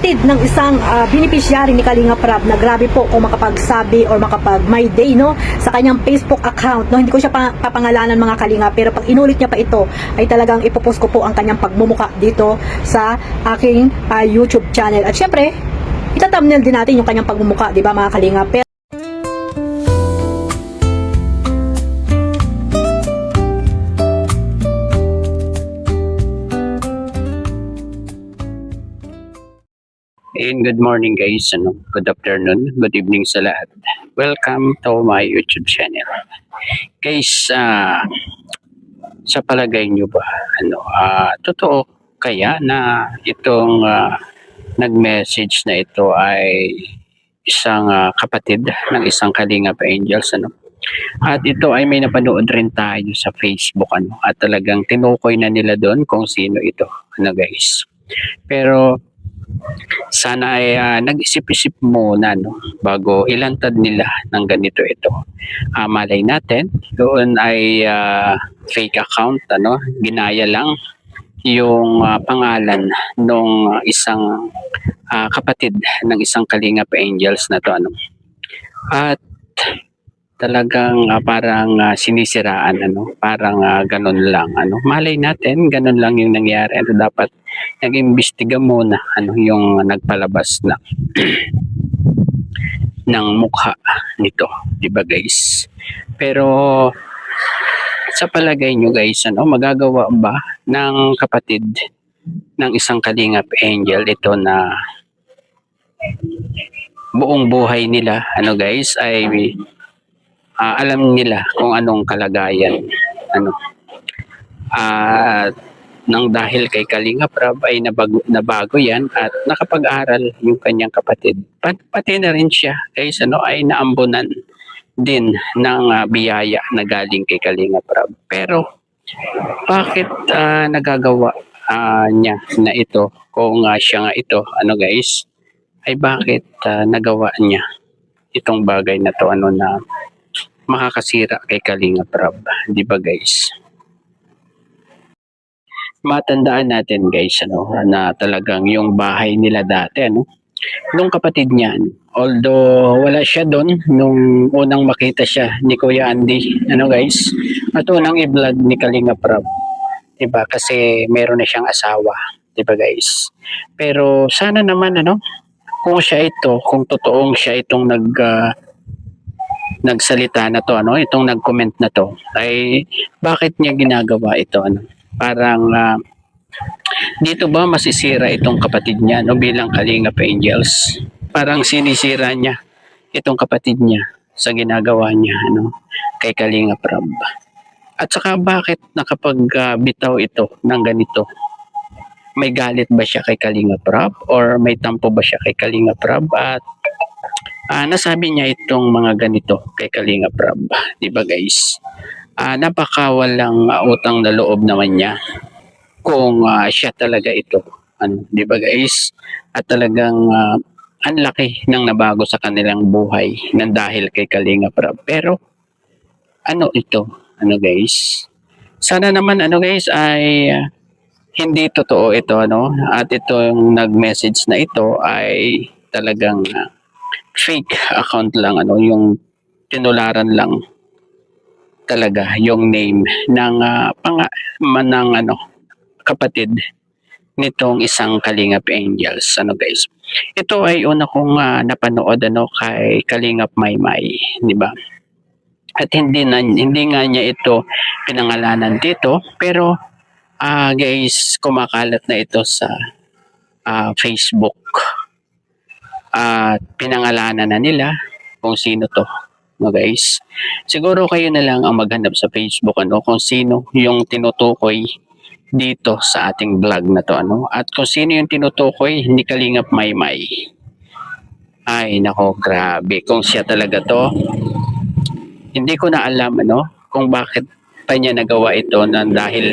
kapatid ng isang beneficiary ni Kalinga Prab na grabe po kung makapagsabi or makapag my day no sa kanyang Facebook account no. Hindi ko siya papangalanan mga Kalinga, pero pag inulit niya pa ito ay talagang ipopost ko po ang kanyang pagmumuka dito sa aking YouTube channel. At syempre ita-thumbnail din natin yung kanyang pagmumuka, di ba mga Kalinga? Pero and good morning guys, good afternoon, good evening sa lahat. Welcome to my YouTube channel. Guys, sa palagay nyo ba, totoo kaya na itong nag-message na ito ay isang kapatid ng isang Kalingap Angels, At ito ay may napanood rin tayo sa Facebook, at talagang tinukoy na nila doon kung sino ito, guys. Pero sana ay nag-isip-isip muna bago ilantad nila ng ganito ito. Malay natin doon ay fake account, ginaya lang yung pangalan ng isang kapatid ng isang Kalingap Angels na to, at talagang parang sinisiraan, parang ganun lang, malay natin ganun lang yung nangyari. Dapat nag-imbestiga muna yung nagpalabas na ng mukha nito, di ba guys? Pero sa palagay nyo guys, magagawa ba ng kapatid ng isang Kalingap Angel ito na buong buhay nila, guys, ay alam nila kung anong kalagayan, nang dahil kay Kalinga Prab ay nabago yan at nakapag-aral yung kanyang kapatid. Pati na rin siya guys, ay naambunan din ng biyaya na galing kay Kalinga Prab. Pero bakit nagagawa niya na ito kung siya nga ito, guys, ay bakit nagawa niya itong bagay na to, na makakasira kay Kalinga Prab, di ba guys? Matandaan natin guys, na talagang yung bahay nila dati, nung kapatid niya, although wala siya doon nung unang makita siya ni Kuya Andy, guys, at unang i-vlog ni Kalinga Prab, diba? Kasi meron na siyang asawa, diba guys? Pero sana naman, kung siya ito, kung totoong siya itong nagsalita na to, itong nag-comment na to, ay bakit niya ginagawa ito, parang dito ba masisira itong kapatid niya, bilang Kalingap Angels? Parang sinisira niya itong kapatid niya sa ginagawa niya, kay Kalinga Prab. At saka bakit nakapagbitaw ito ng ganito? May galit ba siya kay Kalinga Prab or may tampo ba siya kay Kalinga Prab? At nasabi niya itong mga ganito kay Kalinga Prab, di ba guys? Napakawalang utang na loob naman niya kung siya talaga ito, di ba guys? At talagang ang laki ng nabago sa kanilang buhay nang dahil kay Kalinga Prab. Pero ito, guys? Sana naman guys ay hindi totoo ito, at itong nag-message na ito ay talagang fake account lang, yung tinularan lang talaga yung name ng kapatid nitong isang Kalingap Angels, guys. Ito ay una kong napanood kay Kalingap Maymay, di ba? At hindi nga niya ito pinangalanan dito, pero guys, kumakalat na ito sa Facebook. At pinangalanan na nila kung sino to, guys. Siguro kayo na lang ang maghanap sa Facebook, kung sino yung tinutukoy dito sa ating vlog na to, at kung sino yung tinutukoy ni Kalingap Maymay. Ay nako, grabe, kung siya talaga to, hindi ko na alam kung bakit pa niya nagawa ito dahil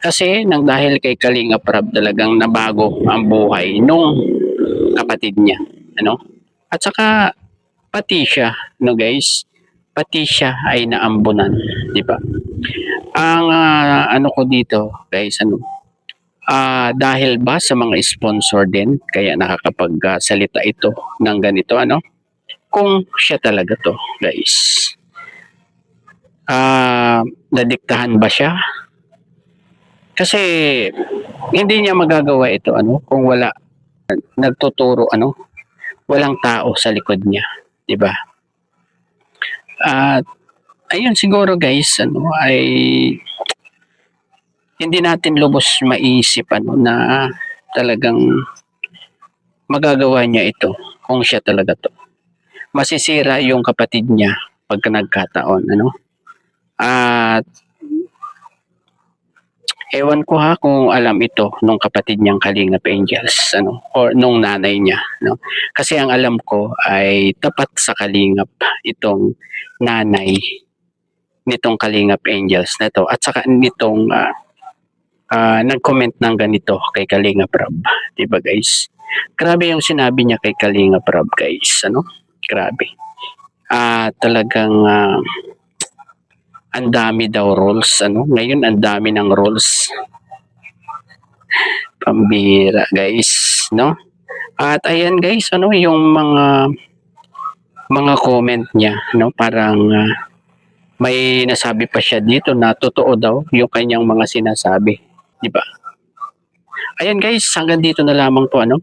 kasi nang dahil kay Kalinga Prab talagang nabago ang buhay nung kapatid niya, At saka pati siya, guys, pati siya ay naambunan, di ba? Ang ko dito, guys, Dahil ba sa mga sponsor din kaya nakakapagsalita ito ng ganito ano? Kung siya talaga to, guys. Nadiktahan ba siya? Kasi hindi niya magagawa ito ano kung wala nagtuturo ano, walang tao sa likod niya, 'di ba? At ayun siguro guys ano ay hindi natin lubos maisip ano na talagang magagawa niya ito kung siya talaga to. Masisira yung kapatid niya pagka nagkataon ano. At ewan ko ha kung alam ito nung kapatid niyang Kalingap Angels ano or nung nanay niya no. Kasi ang alam ko ay tapat sa Kalingap itong nanay nitong Kalingap Angels na to at saka nitong nag-comment ng ganito kay Kalingap Rob, 'di ba guys? Grabe yung sinabi niya kay Kalingap Rob, guys, ano? Grabe. Talagang ang dami daw rules, ano? Ngayon ang dami ng rules. Pambira, guys, no? At ayan guys, ano yung mga comment niya, no? Parang may nasabi pa siya dito na totoo daw yung kanyang mga sinasabi, 'di ba? Ayan guys, hanggang dito na lamang po ano.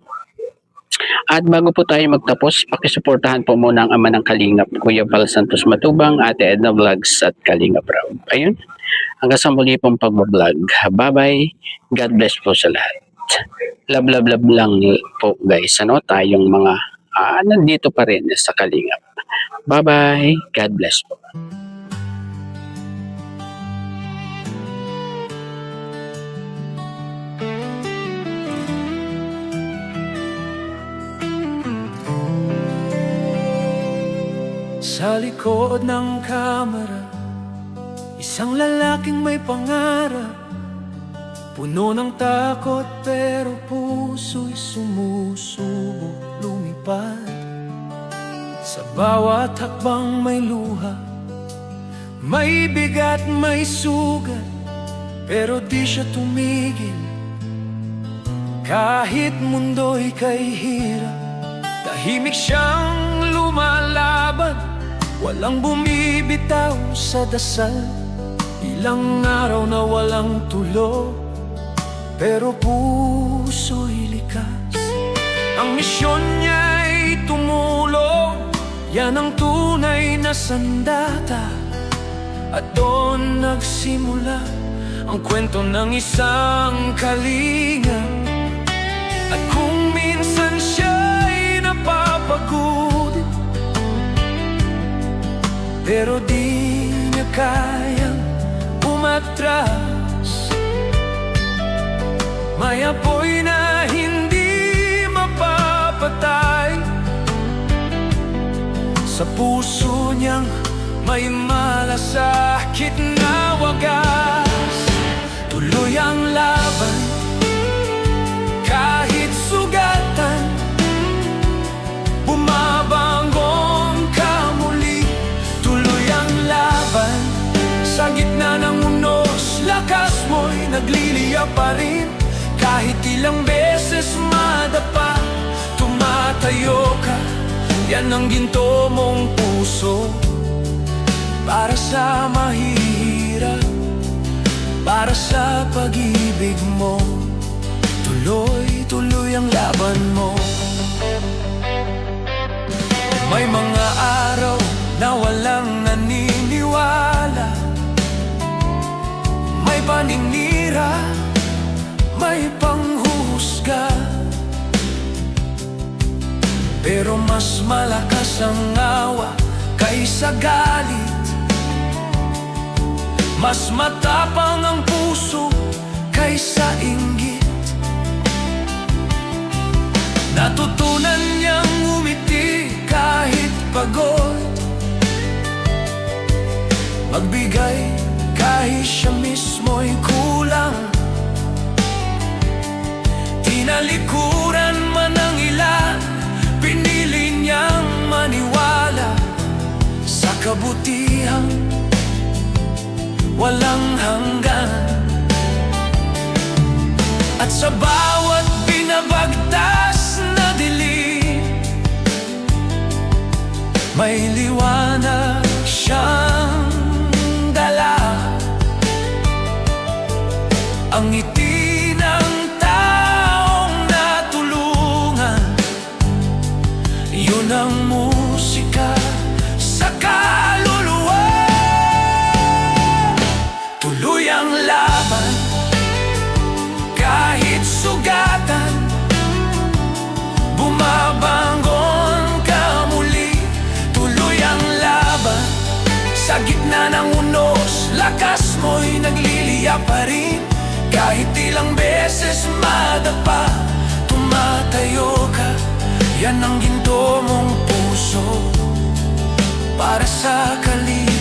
At bago po tayo magtapos, pakisuportahan po muna ang ama ng Kalingap, Kuya Val Santos Matubang, Ate Edna Vlogs at Kalingap Rob. Ayun, hanggang sa muli pong pag-vlog. Bye-bye. God bless po sa lahat. Love, love, love lang po guys. Ano, tayong mga nandito pa rin sa Kalingap. Bye-bye. God bless po. Sa likod ng kamera, isang lalaking may pangarap, puno ng takot pero puso'y sumusubok lumipad. Sa bawat hakbang may luha, may bigat, may sugat, pero di siya tumigil. Kahit mundo'y kay hirap, tahimik siyang lumalaban. Walang bumibitaw sa dasal, ilang araw na walang tulo, pero puso'y likas. Ang misyon niya'y tumulong, yan ang tunay na sandata. At doon nagsimula ang kwento ng isang kalinga. At kung minsan siya'y napapagod, pero di niya kayang umatras. May apoy na hindi mapapatay sa puso niyang may malasakit na wagas. Tuloy ang laban kahit sugatan, bumabangon ka muli. Tuloy ang laban sa gitna ng unos, lakas mo'y nagliliya pa rin. Kahit ilang beses madapa, tumatayo ka. Yan ang ginto mong puso, para sa mahihirap, para sa pag-ibig mo. Tuloy-tuloy ang laban mo. May mga araw na walang naniniwala, may paninira, may panghuhusga, pero mas malakas ang awa kaysa galit. Mas matapang ang puso kaysa inggit. Natutunan niyang umiti kahit pagod, magbigay kahit siya mismo'y kulang. Tinalikuran man ang ilan, pinili niyang maniwala sa kabutihang walang hanggan. At Sa bawat binabagtas na dilim, may liwanag siyang dala. Ang ngiti ng taong natulungan, yun ang musika sa kaluluwa. Tuloy ang laban, kahit sugatan, bumabangon ka muli. Tuloy ang laban, sa gitna ng unos, lakas mo'y nagliliya pa rin. Kahit ilang beses madapa, tumatayo ka. Yan ang ginto mong puso para sa kaluluwa.